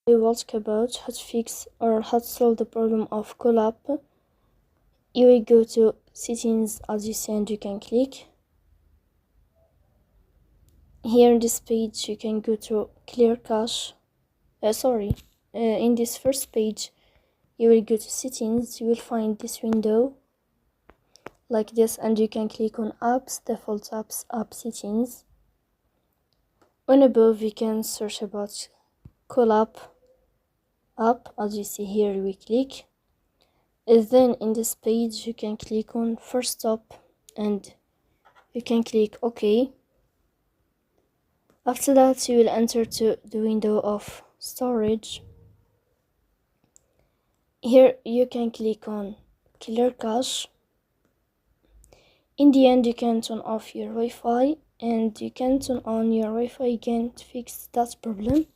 We will talk about how to fix or how to solve the problem of CallApp. You will go to settings as you see and you can click. Here in this page you can go to clear cache. In this first page you will go to settings. You will find this window like this and you can click on apps, default apps, app settings. On above you can search about CallApp app. As you see here, we click, and then in this page you can click on first stop and you can click OK. After that you will enter to the window of storage. Here you can click on clear cache. In the end you can turn off your Wi-Fi and you can turn on your Wi-Fi again to fix that problem.